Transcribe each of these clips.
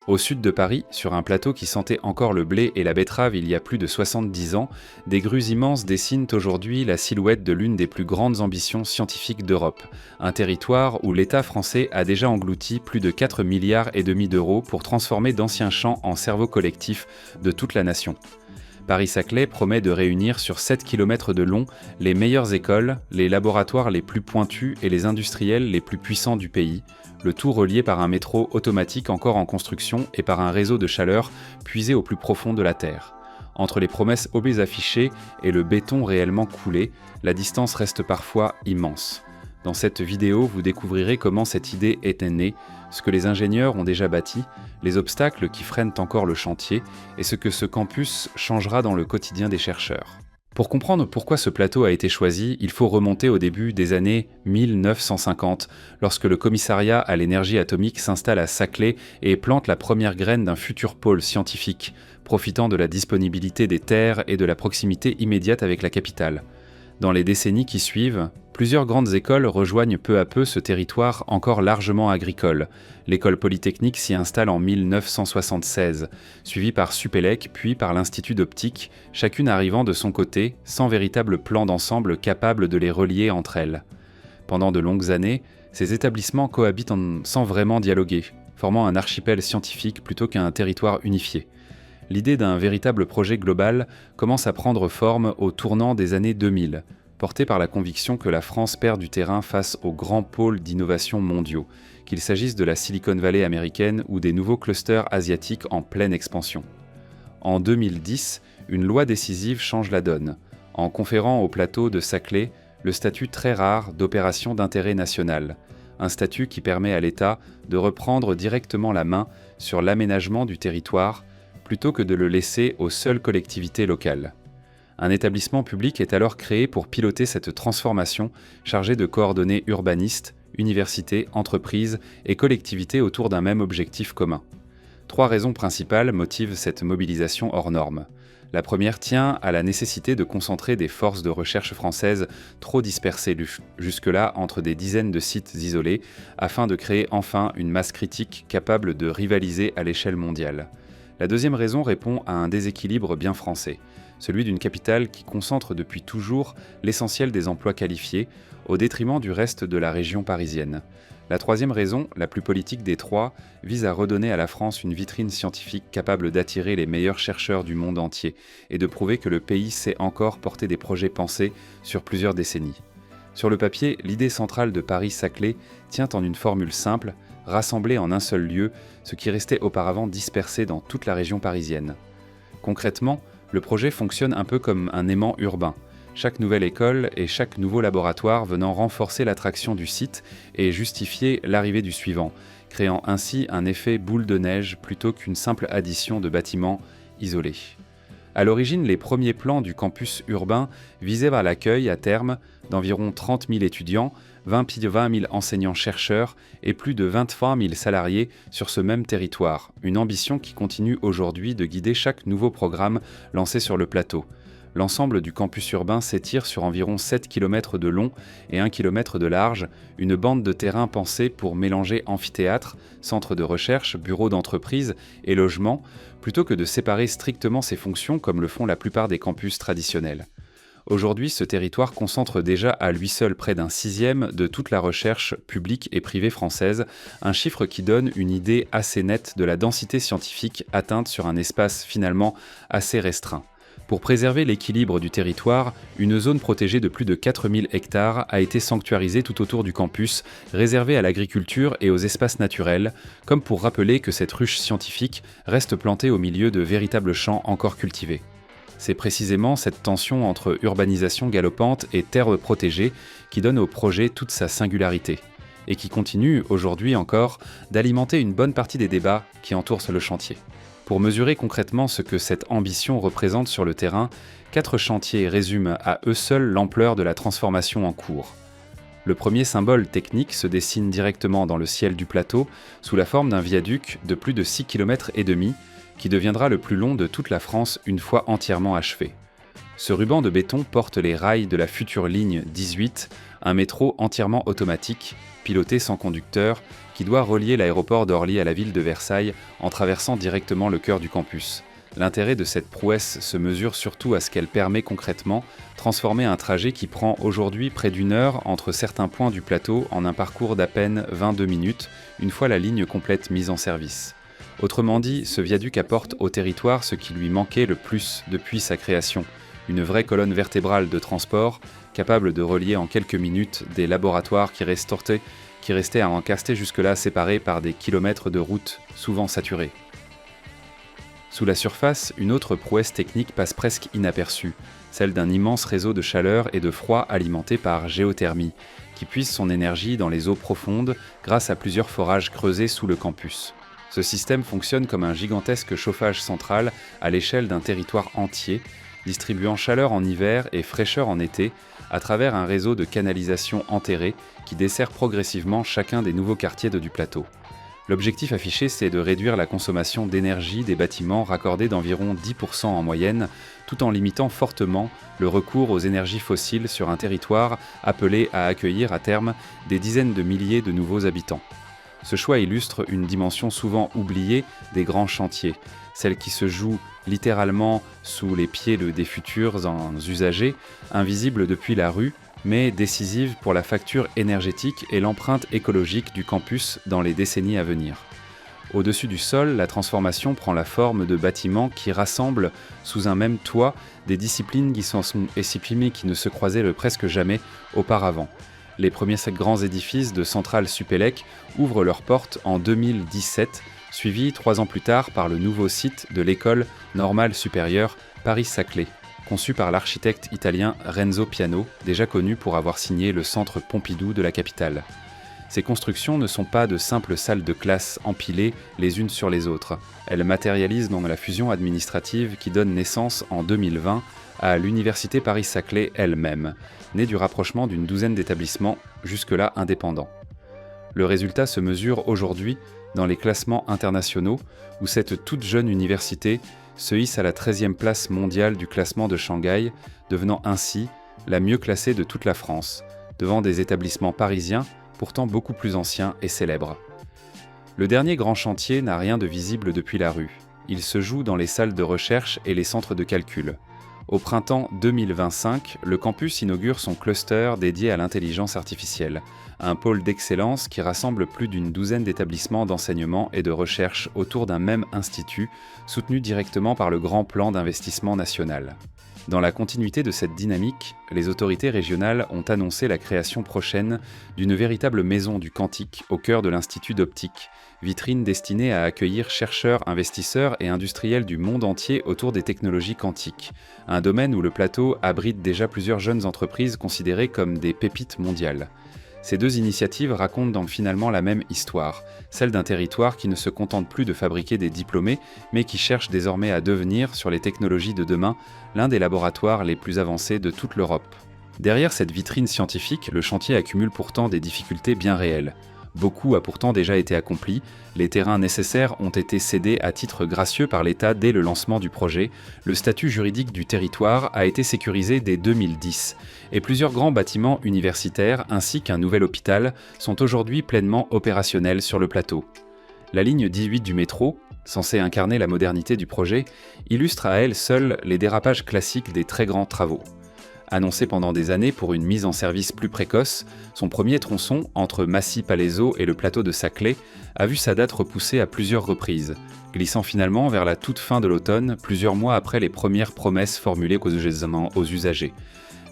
Au sud de Paris, sur un plateau qui sentait encore le blé et la betterave il y a plus de 70 ans, des grues immenses dessinent aujourd'hui la silhouette de l'une des plus grandes ambitions scientifiques d'Europe, un territoire où l'État français a déjà englouti plus de 4,5 milliards d'euros pour transformer d'anciens champs en cerveau collectif de toute la nation. Paris-Saclay promet de réunir sur 7 km de long les meilleures écoles, les laboratoires les plus pointus et les industriels les plus puissants du pays, le tout relié par un métro automatique encore en construction et par un réseau de chaleur puisé au plus profond de la Terre. Entre les promesses obées affichées et le béton réellement coulé, la distance reste parfois immense. Dans cette vidéo, vous découvrirez comment cette idée est née, ce que les ingénieurs ont déjà bâti, les obstacles qui freinent encore le chantier et ce que ce campus changera dans le quotidien des chercheurs. Pour comprendre pourquoi ce plateau a été choisi, il faut remonter au début des années 1950, lorsque le commissariat à l'énergie atomique s'installe à Saclay et plante la première graine d'un futur pôle scientifique, profitant de la disponibilité des terres et de la proximité immédiate avec la capitale. Dans les décennies qui suivent, plusieurs grandes écoles rejoignent peu à peu ce territoire encore largement agricole. L'école polytechnique s'y installe en 1976, suivie par Supélec puis par l'Institut d'optique, chacune arrivant de son côté, sans véritable plan d'ensemble capable de les relier entre elles. Pendant de longues années, ces établissements cohabitent sans vraiment dialoguer, formant un archipel scientifique plutôt qu'un territoire unifié. L'idée d'un véritable projet global commence à prendre forme au tournant des années 2000, portée par la conviction que la France perd du terrain face aux grands pôles d'innovation mondiaux, qu'il s'agisse de la Silicon Valley américaine ou des nouveaux clusters asiatiques en pleine expansion. En 2010, une loi décisive change la donne, en conférant au plateau de Saclay le statut très rare d'opération d'intérêt national, un statut qui permet à l'État de reprendre directement la main sur l'aménagement du territoire plutôt que de le laisser aux seules collectivités locales. Un établissement public est alors créé pour piloter cette transformation, chargé de coordonner urbanistes, universités, entreprises et collectivités autour d'un même objectif commun. 3 raisons principales motivent cette mobilisation hors norme. La première tient à la nécessité de concentrer des forces de recherche françaises trop dispersées jusque-là entre des dizaines de sites isolés, afin de créer enfin une masse critique capable de rivaliser à l'échelle mondiale. La deuxième raison répond à un déséquilibre bien français, celui d'une capitale qui concentre depuis toujours l'essentiel des emplois qualifiés, au détriment du reste de la région parisienne. La troisième raison, la plus politique des 3, vise à redonner à la France une vitrine scientifique capable d'attirer les meilleurs chercheurs du monde entier et de prouver que le pays sait encore porter des projets pensés sur plusieurs décennies. Sur le papier, l'idée centrale de Paris-Saclay tient en une formule simple: rassembler en un seul lieu ce qui restait auparavant dispersé dans toute la région parisienne. Concrètement, le projet fonctionne un peu comme un aimant urbain, chaque nouvelle école et chaque nouveau laboratoire venant renforcer l'attraction du site et justifier l'arrivée du suivant, créant ainsi un effet boule de neige plutôt qu'une simple addition de bâtiments isolés. À l'origine, les premiers plans du campus urbain visaient à l'accueil, à terme, d'environ 30 000 étudiants, 20 000 enseignants-chercheurs et plus de 23 000 salariés sur ce même territoire, une ambition qui continue aujourd'hui de guider chaque nouveau programme lancé sur le plateau. L'ensemble du campus urbain s'étire sur environ 7 km de long et 1 km de large, une bande de terrain pensée pour mélanger amphithéâtre, centre de recherche, bureaux d'entreprise et logements, plutôt que de séparer strictement ses fonctions comme le font la plupart des campus traditionnels. Aujourd'hui, ce territoire concentre déjà à lui seul près d'un 1/6 de toute la recherche publique et privée française, un chiffre qui donne une idée assez nette de la densité scientifique atteinte sur un espace finalement assez restreint. Pour préserver l'équilibre du territoire, une zone protégée de plus de 4000 hectares a été sanctuarisée tout autour du campus, réservée à l'agriculture et aux espaces naturels, comme pour rappeler que cette ruche scientifique reste plantée au milieu de véritables champs encore cultivés. C'est précisément cette tension entre urbanisation galopante et terres protégées qui donne au projet toute sa singularité, et qui continue, aujourd'hui encore, d'alimenter une bonne partie des débats qui entourent le chantier. Pour mesurer concrètement ce que cette ambition représente sur le terrain, 4 chantiers résument à eux seuls l'ampleur de la transformation en cours. Le premier symbole technique se dessine directement dans le ciel du plateau sous la forme d'un viaduc de plus de 6,5 km qui deviendra le plus long de toute la France une fois entièrement achevé. Ce ruban de béton porte les rails de la future ligne 18, un métro entièrement automatique, piloté sans conducteur, qui doit relier l'aéroport d'Orly à la ville de Versailles en traversant directement le cœur du campus. L'intérêt de cette prouesse se mesure surtout à ce qu'elle permet concrètement transformer un trajet qui prend aujourd'hui près d'une heure entre certains points du plateau en un parcours d'à peine 22 minutes, une fois la ligne complète mise en service. Autrement dit, ce viaduc apporte au territoire ce qui lui manquait le plus depuis sa création, une vraie colonne vertébrale de transport, capable de relier en quelques minutes des laboratoires qui restaient à Ancaster jusque-là séparés par des kilomètres de routes, souvent saturées. Sous la surface, une autre prouesse technique passe presque inaperçue, celle d'un immense réseau de chaleur et de froid alimenté par géothermie, qui puise son énergie dans les eaux profondes grâce à plusieurs forages creusés sous le campus. Ce système fonctionne comme un gigantesque chauffage central à l'échelle d'un territoire entier, distribuant chaleur en hiver et fraîcheur en été à travers un réseau de canalisation enterré qui dessert progressivement chacun des nouveaux quartiers du plateau. L'objectif affiché, c'est de réduire la consommation d'énergie des bâtiments raccordés d'environ 10% en moyenne, tout en limitant fortement le recours aux énergies fossiles sur un territoire appelé à accueillir à terme des dizaines de milliers de nouveaux habitants. Ce choix illustre une dimension souvent oubliée des grands chantiers, celle qui se joue littéralement sous les pieds des futurs usagers, invisibles depuis la rue, mais décisive pour la facture énergétique et l'empreinte écologique du campus dans les décennies à venir. Au-dessus du sol, la transformation prend la forme de bâtiments qui rassemblent sous un même toit des disciplines qui s'en sont exprimées qui ne se croisaient presque jamais auparavant. Les premiers grands édifices de Centrale Supélec ouvrent leurs portes en 2017, suivis 3 ans plus tard par le nouveau site de l'École normale supérieure Paris-Saclay, conçu par l'architecte italien Renzo Piano, déjà connu pour avoir signé le centre Pompidou de la capitale. Ces constructions ne sont pas de simples salles de classe empilées les unes sur les autres. Elles matérialisent dans la fusion administrative qui donne naissance en 2020 à l'Université Paris-Saclay elle-même, née du rapprochement d'une douzaine d'établissements jusque-là indépendants. Le résultat se mesure aujourd'hui dans les classements internationaux où cette toute jeune université se hisse à la 13e place mondiale du classement de Shanghai, devenant ainsi la mieux classée de toute la France, devant des établissements parisiens pourtant beaucoup plus anciens et célèbres. Le dernier grand chantier n'a rien de visible depuis la rue. Il se joue dans les salles de recherche et les centres de calcul. Au printemps 2025, le campus inaugure son cluster dédié à l'intelligence artificielle, un pôle d'excellence qui rassemble plus d'une douzaine d'établissements d'enseignement et de recherche autour d'un même institut, soutenu directement par le Grand Plan d'investissement national. Dans la continuité de cette dynamique, les autorités régionales ont annoncé la création prochaine d'une véritable maison du quantique au cœur de l'Institut d'optique, vitrine destinée à accueillir chercheurs, investisseurs et industriels du monde entier autour des technologies quantiques, un domaine où le plateau abrite déjà plusieurs jeunes entreprises considérées comme des pépites mondiales. Ces deux initiatives racontent donc finalement la même histoire, celle d'un territoire qui ne se contente plus de fabriquer des diplômés, mais qui cherche désormais à devenir, sur les technologies de demain, l'un des laboratoires les plus avancés de toute l'Europe. Derrière cette vitrine scientifique, le chantier accumule pourtant des difficultés bien réelles. Beaucoup a pourtant déjà été accompli, les terrains nécessaires ont été cédés à titre gracieux par l'État dès le lancement du projet, le statut juridique du territoire a été sécurisé dès 2010, et plusieurs grands bâtiments universitaires ainsi qu'un nouvel hôpital sont aujourd'hui pleinement opérationnels sur le plateau. La ligne 18 du métro, censée incarner la modernité du projet, illustre à elle seule les dérapages classiques des très grands travaux. Annoncé pendant des années pour une mise en service plus précoce, son premier tronçon, entre Massy-Palaiseau et le plateau de Saclay, a vu sa date repoussée à plusieurs reprises, glissant finalement vers la toute fin de l'automne, plusieurs mois après les premières promesses formulées aux usagers.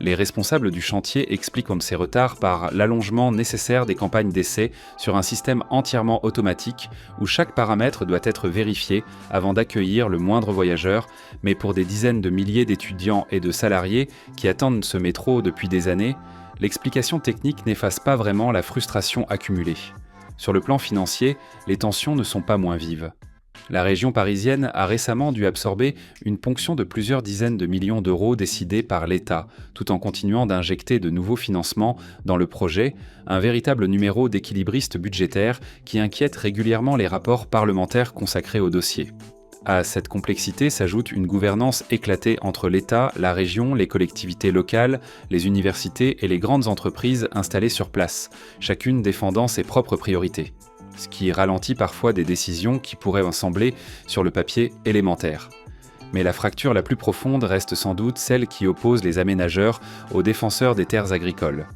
Les responsables du chantier expliquent ces retards par l'allongement nécessaire des campagnes d'essai sur un système entièrement automatique où chaque paramètre doit être vérifié avant d'accueillir le moindre voyageur, mais pour des dizaines de milliers d'étudiants et de salariés qui attendent ce métro depuis des années, l'explication technique n'efface pas vraiment la frustration accumulée. Sur le plan financier, les tensions ne sont pas moins vives. La région parisienne a récemment dû absorber une ponction de plusieurs dizaines de millions d'euros décidée par l'État, tout en continuant d'injecter de nouveaux financements dans le projet, un véritable numéro d'équilibriste budgétaire qui inquiète régulièrement les rapports parlementaires consacrés au dossier. À cette complexité s'ajoute une gouvernance éclatée entre l'État, la région, les collectivités locales, les universités et les grandes entreprises installées sur place, chacune défendant ses propres priorités. ce qui ralentit parfois des décisions qui pourraient en sembler, sur le papier, élémentaires. Mais la fracture la plus profonde reste sans doute celle qui oppose les aménageurs aux défenseurs des terres agricoles.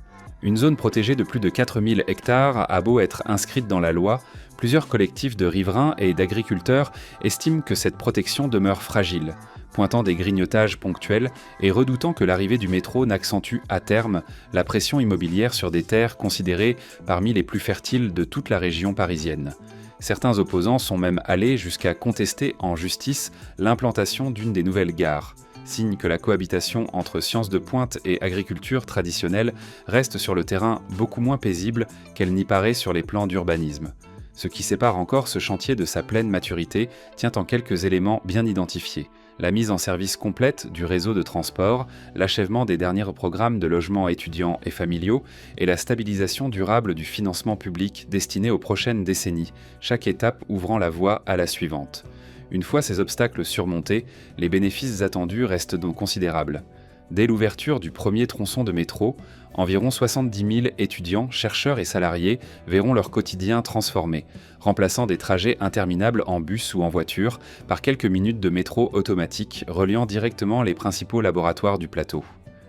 Une zone protégée de plus de 4000 hectares a beau être inscrite dans la loi, plusieurs collectifs de riverains et d'agriculteurs estiment que cette protection demeure fragile, pointant des grignotages ponctuels et redoutant que l'arrivée du métro n'accentue à terme la pression immobilière sur des terres considérées parmi les plus fertiles de toute la région parisienne. Certains opposants sont même allés jusqu'à contester en justice l'implantation d'une des nouvelles gares, signe que la cohabitation entre sciences de pointe et agriculture traditionnelle reste sur le terrain beaucoup moins paisible qu'elle n'y paraît sur les plans d'urbanisme. Ce qui sépare encore ce chantier de sa pleine maturité tient en quelques éléments bien identifiés. La mise en service complète du réseau de transport, l'achèvement des derniers programmes de logements étudiants et familiaux et la stabilisation durable du financement public destiné aux prochaines décennies, chaque étape ouvrant la voie à la suivante. Une fois ces obstacles surmontés, les bénéfices attendus restent donc considérables. Dès l'ouverture du premier tronçon de métro, environ 70 000 étudiants, chercheurs et salariés verront leur quotidien transformé, remplaçant des trajets interminables en bus ou en voiture par quelques minutes de métro automatique reliant directement les principaux laboratoires du plateau.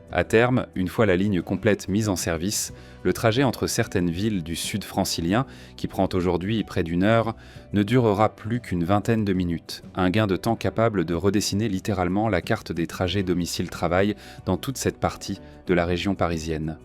À terme, une fois la ligne complète mise en service, le trajet entre certaines villes du sud francilien, qui prend aujourd'hui près d'une heure, ne durera plus qu'une vingtaine de minutes, un gain de temps capable de redessiner littéralement la carte des trajets domicile-travail dans toute cette partie de la région parisienne.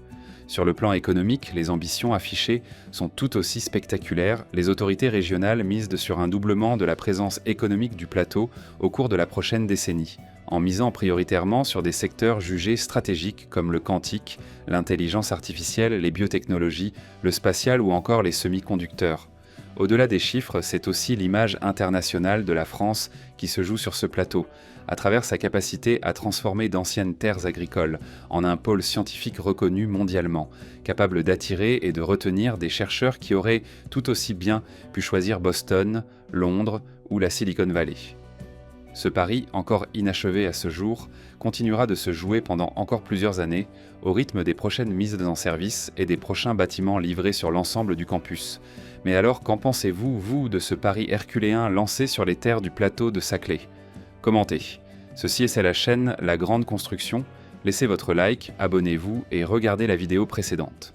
Sur le plan économique, les ambitions affichées sont tout aussi spectaculaires. Les autorités régionales misent sur un doublement de la présence économique du plateau au cours de la prochaine décennie, en misant prioritairement sur des secteurs jugés stratégiques comme le quantique, l'intelligence artificielle, les biotechnologies, le spatial ou encore les semi-conducteurs. Au-delà des chiffres, c'est aussi l'image internationale de la France qui se joue sur ce plateau, à travers sa capacité à transformer d'anciennes terres agricoles en un pôle scientifique reconnu mondialement, capable d'attirer et de retenir des chercheurs qui auraient tout aussi bien pu choisir Boston, Londres ou la Silicon Valley. Ce pari, encore inachevé à ce jour, continuera de se jouer pendant encore plusieurs années, au rythme des prochaines mises en service et des prochains bâtiments livrés sur l'ensemble du campus. Mais alors, qu'en pensez-vous, vous, de ce pari herculéen lancé sur les terres du plateau de Saclay ? Commentez. Ceci est la chaîne La Grande Construction. Laissez votre like, abonnez-vous et regardez la vidéo précédente.